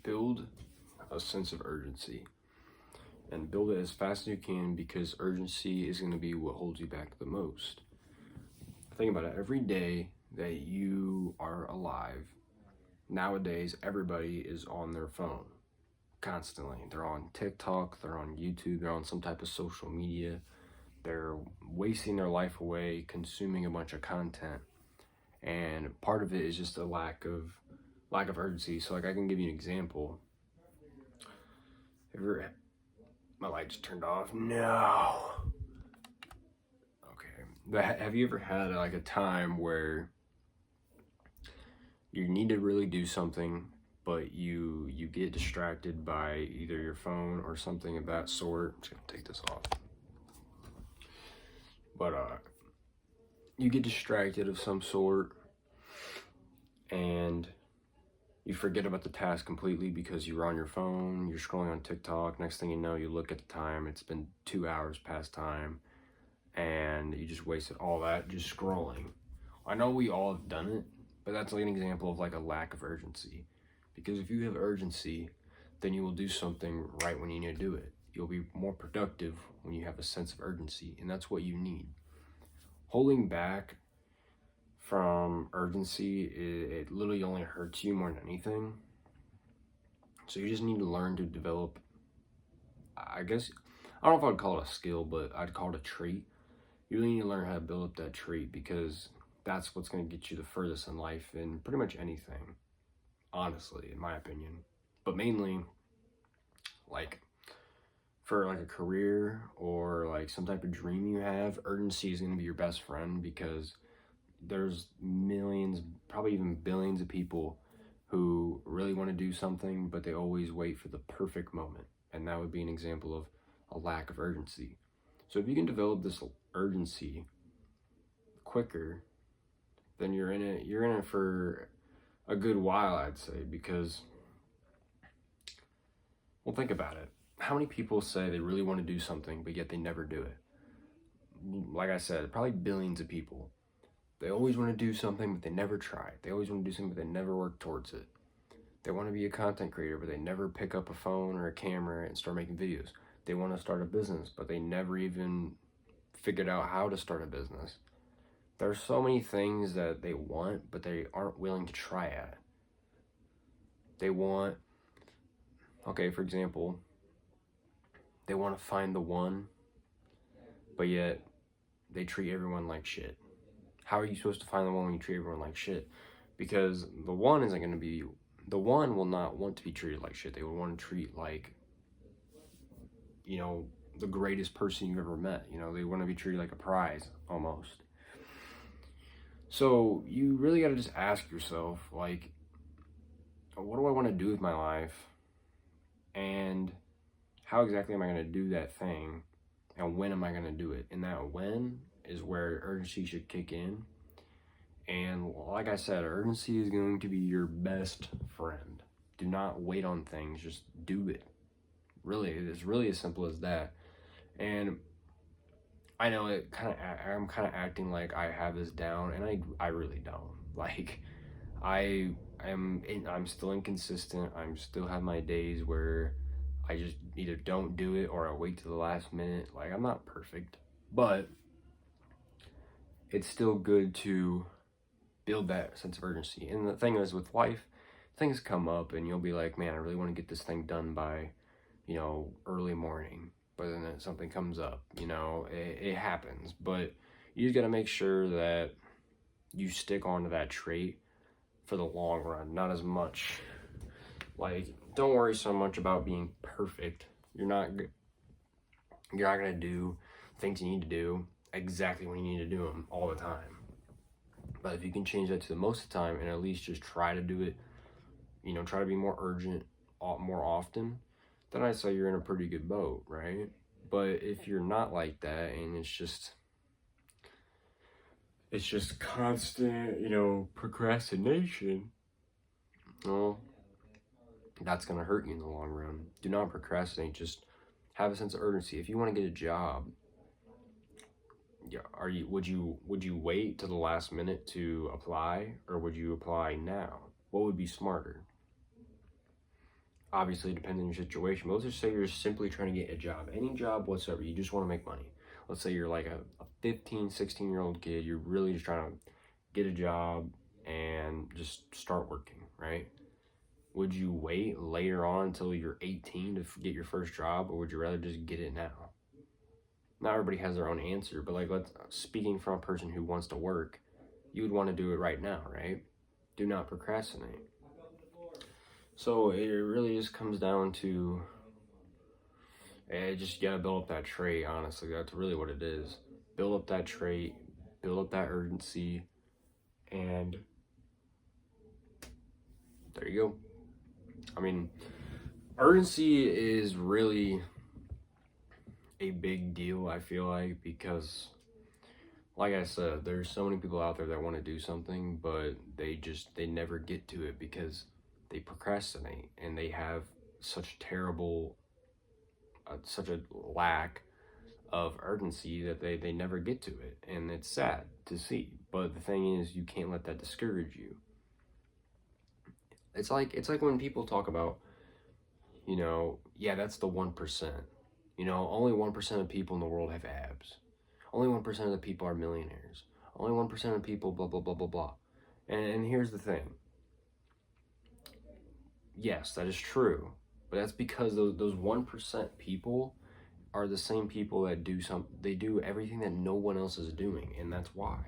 build a sense of urgency and build it as fast as you can, because urgency is going to be what holds you back the most. Think about it. Every day that you are alive, nowadays everybody is on their phone constantly. They're on TikTok, they're on YouTube, they're on some type of social media. They're wasting their life away consuming a bunch of content. And part of it is just a lack of urgency. So like, I can give you an example. My light just turned off. No. Okay. But have you ever had like a time where you need to really do something, but you get distracted by either your phone or something of that sort? I'm just gonna take this off. But you get distracted of some sort and you forget about the task completely because you're on your phone, you're scrolling on TikTok. Next thing you know, you look at the time, it's been 2 hours past time, and you just wasted all that just scrolling. I know we all have done it, but that's like an example of like a lack of urgency. Because if you have urgency, then you will do something right when you need to do it. You'll be more productive when you have a sense of urgency, and that's what you need. Holding back from urgency, it literally only hurts you more than anything. So you just need to learn to develop, I guess, I don't know if I'd call it a skill, but I'd call it a trait. You really need to learn how to build up that trait, because that's what's going to get you the furthest in life in pretty much anything, honestly, in my opinion. But mainly, like, for like a career or like some type of dream you have, urgency is going to be your best friend, because there's millions, probably even billions of people who really want to do something, but they always wait for the perfect moment. And that would be an example of a lack of urgency. So if you can develop this urgency quicker, then you're in it for a good while, I'd say, because, well, think about it. How many people say they really want to do something, but yet they never do it? Like I said, probably billions of people. They always want to do something, but they never try. They always want to do something, but they never work towards it. They want to be a content creator, but they never pick up a phone or a camera and start making videos. They want to start a business, but they never even figured out how to start a business. There are so many things that they want, but they aren't willing to try at. They want, okay, for example, they want to find the one, but yet they treat everyone like shit. How are you supposed to find the one when you treat everyone like shit? Because the one will not want to be treated like shit. They would want to treat like, the greatest person you've ever met. They want to be treated like a prize, almost. So you really got to just ask yourself, like, what do I want to do with my life? And how exactly am I going to do that thing? And when am I going to do it? And that when is where urgency should kick in. And like I said, urgency is going to be your best friend. Do not wait on things, just do it. Really, it's really as simple as that. And I know I'm kind of acting like I have this down, and I really don't. Like, I'm still inconsistent. I still have my days where I just either don't do it or I wait to the last minute. Like, I'm not perfect, but it's still good to build that sense of urgency. And the thing is, with life, things come up and you'll be like, man, I really want to get this thing done by, early morning. But then something comes up, it happens. But you just got to make sure that you stick onto that trait for the long run, not as much. Like, don't worry so much about being perfect. You're not going to do things you need to do exactly when you need to do them all the time. But if you can change that to the most of the time and at least just try to do it, try to be more urgent more often, then I'd say you're in a pretty good boat, right? But if you're not like that and it's just constant, procrastination, well, that's going to hurt you in the long run. Do not procrastinate. Just have a sense of urgency. If you want to get a job, would you wait to the last minute to apply, or would you apply now? What would be smarter? Obviously, it depends on your situation, but let's just say you're simply trying to get a job, any job whatsoever. You just want to make money. Let's say you're like a 15, 16-year-old kid. You're really just trying to get a job and just start working, right? Would you wait later on until you're 18 to get your first job, or would you rather just get it now? Not everybody has their own answer, but like, speaking from a person who wants to work, you would want to do it right now, right? Do not procrastinate. So it really just comes down to, just gotta build up that trait. Honestly, that's really what it is. Build up that trait, build up that urgency, and there you go. I mean, urgency is really a big deal, I feel like, because like I said, there's so many people out there that want to do something, but they never get to it because they procrastinate, and they have such such a lack of urgency that they never get to it, and it's sad to see. But the thing is, you can't let that discourage you. It's like when people talk about, yeah, that's the 1%. Only 1% of people in the world have abs. Only 1% of the people are millionaires. Only 1% of people blah blah blah blah blah. And here's the thing. Yes, that is true, but that's because those 1% people are the same people that they do everything that no one else is doing, and that's why.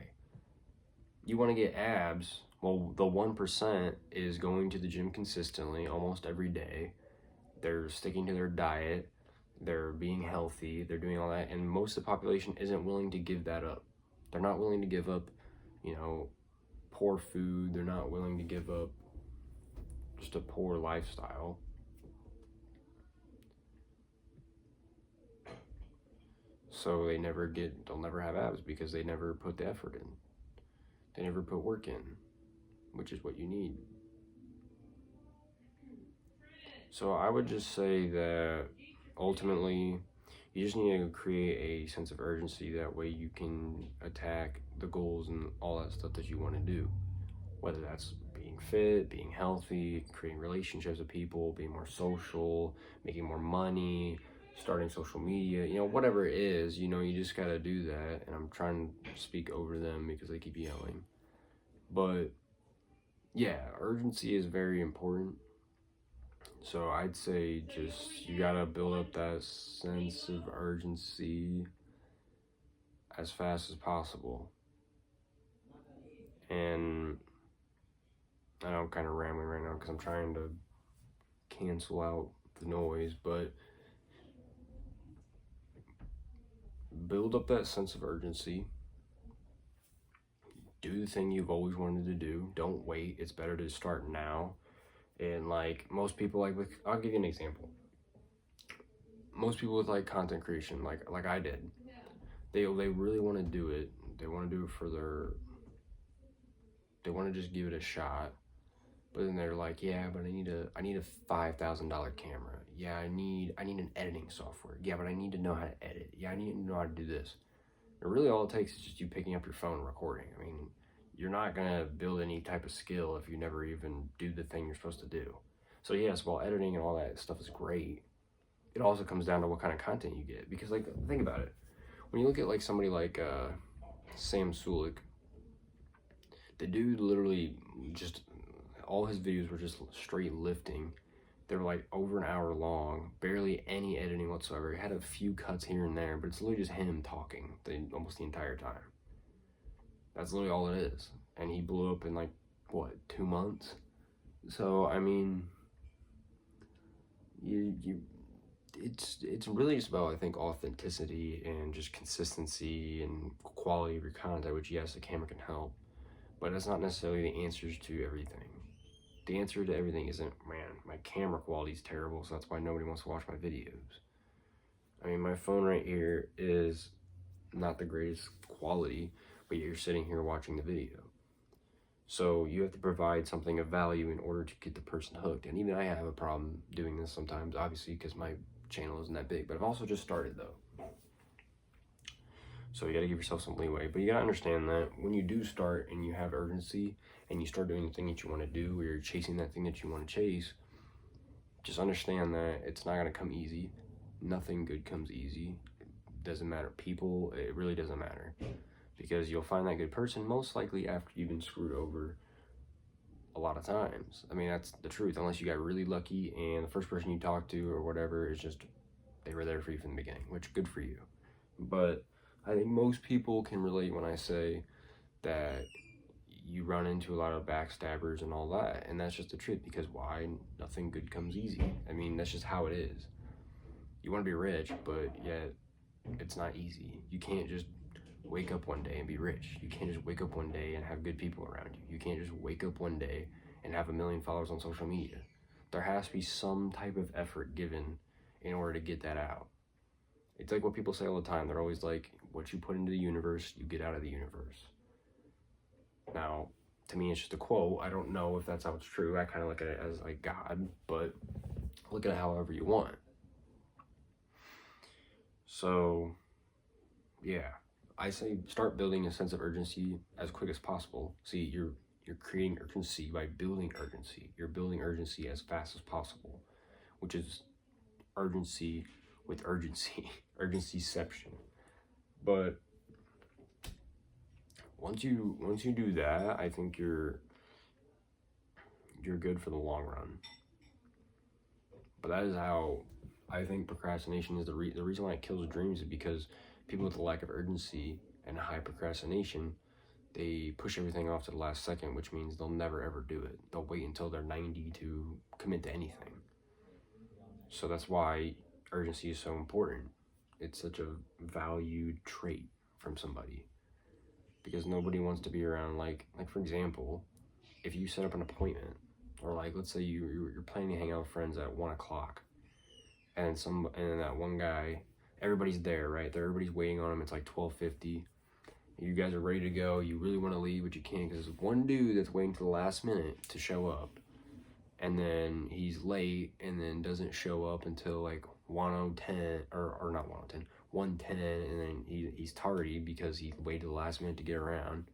You want to get abs, well, the 1% is going to the gym consistently almost every day. They're sticking to their diet, they're being healthy, they're doing all that, and most of the population isn't willing to give that up. They're not willing to give up, poor food. They're not willing to give up just a poor lifestyle. So they'll never have abs because they never put the effort in. They never put work in, which is what you need. So I would just say that ultimately, you just need to create a sense of urgency. That way you can attack the goals and all that stuff that you want to do. Whether that's being fit, being healthy, creating relationships with people, being more social, making more money, starting social media, whatever it is, you just got to do that. And I'm trying to speak over them because they keep yelling. But yeah, urgency is very important. So I'd say you gotta build up that sense of urgency as fast as possible. And I know I'm kind of rambling right now because I'm trying to cancel out the noise, but build up that sense of urgency. Do the thing you've always wanted to do. Don't wait. It's better to start now. And like most people, I'll give you an example. Most people with content creation, like I did, they really want to do it. They want to do it they want to just give it a shot. But then they're like, yeah, but I need a $5,000 camera. Yeah, I need an editing software. Yeah, but I need to know how to edit. Yeah, I need to know how to do this. And really all it takes is just you picking up your phone and recording. I mean, you're not gonna build any type of skill if you never even do the thing you're supposed to do. So yes, while editing and all that stuff is great, it also comes down to what kind of content you get. Because think about it. When you look at somebody like Sam Sulik, the dude literally just, all his videos were just straight lifting. They were over an hour long, barely any editing whatsoever. It had a few cuts here and there, but it's literally just him talking almost the entire time. That's literally all it is. And he blew up in 2 months? So I mean, it's really just about, I think, authenticity and just consistency and quality of your content, which yes, the camera can help, but that's not necessarily the answers to everything. The answer to everything isn't, man, my camera quality is terrible, so that's why nobody wants to watch my videos. I mean, my phone right here is not the greatest quality, but you're sitting here watching the video. So you have to provide something of value in order to get the person hooked. And even I have a problem doing this sometimes, obviously, because my channel isn't that big, but I've also just started though. So you got to give yourself some leeway, but you got to understand that when you do start and you have urgency and you start doing the thing that you want to do, or you're chasing that thing that you want to chase, just understand that it's not going to come easy. Nothing good comes easy. Doesn't matter people, it really doesn't matter, because you'll find that good person most likely after you've been screwed over a lot of times. I mean, that's the truth, unless you got really lucky and the first person you talk to or whatever is just, they were there for you from the beginning, which good for you. But I think most people can relate when I say that you run into a lot of backstabbers and all that, and that's just the truth, because why? Nothing good comes easy. I mean, that's just how it is. You want to be rich, but yet it's not easy. You can't just wake up one day and be rich. You can't just wake up one day and have good people around you. You can't just wake up one day and have 1 million followers on social media. There has to be some type of effort given in order to get that out. It's like what people say all the time. They're always like, what you put into the universe, you get out of the universe. Now, to me, it's just a quote. I don't know if that's how it's true. I kind of look at it as like God, but look at it however you want. So, yeah, I say start building a sense of urgency as quick as possible. See, you're creating urgency by building urgency. You're building urgency as fast as possible, which is urgency with urgency, urgencyception. But once you do that, I think you're good for the long run. But that is how I think procrastination is the reason why it kills dreams, is because people with a lack of urgency and high procrastination, they push everything off to the last second, which means they'll never ever do it. They'll wait until they're 90 to commit to anything. So that's why urgency is so important. It's such a valued trait from somebody, because nobody wants to be around, like for example, if you set up an appointment, or like let's say you're planning to hang out with friends at 1 o'clock, and that one guy, everybody's there, right? Everybody's waiting on him. It's like 12:50. You guys are ready to go. You really want to leave, but you can't, because there's one dude that's waiting to the last minute to show up, and then he's late, and then doesn't show up until like 1:10, or not 1:10, 1:10, and then he's tardy because he waited the last minute to get around.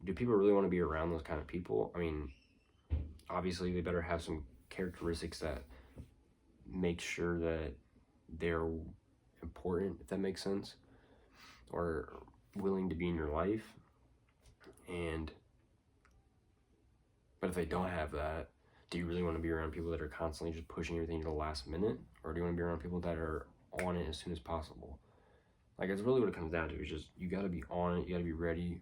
Do people really want to be around those kind of people? I mean, obviously they better have some characteristics that make sure that they're important, if that makes sense, or willing to be in your life. But if they don't have that, do you really want to be around people that are constantly just pushing everything to the last minute, or do you want to be around people that are on it as soon as possible? Like, it's really what it comes down to. It's just, you got to be on it. You got to be ready.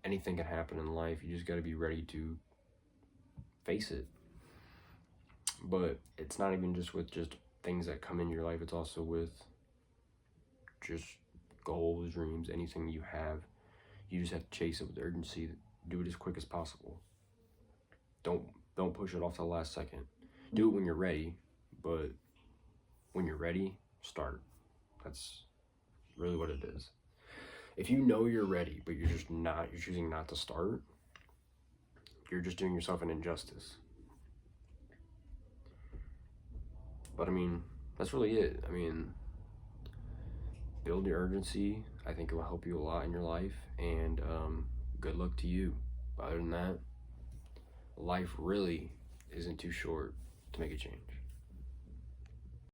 Anything can happen in life. You just got to be ready to face it. But it's not even just with just things that come in your life. It's also with just goals, dreams, anything you have. You just have to chase it with urgency. Do it as quick as possible. Don't push it off to the last second. Do it when you're ready, but when you're ready, start. That's really what it is. If you know you're ready, but you're choosing not to start, you're just doing yourself an injustice. But I mean, that's really it. I mean, build your urgency. I think it will help you a lot in your life, and good luck to you. Other than that, life really isn't too short to make a change.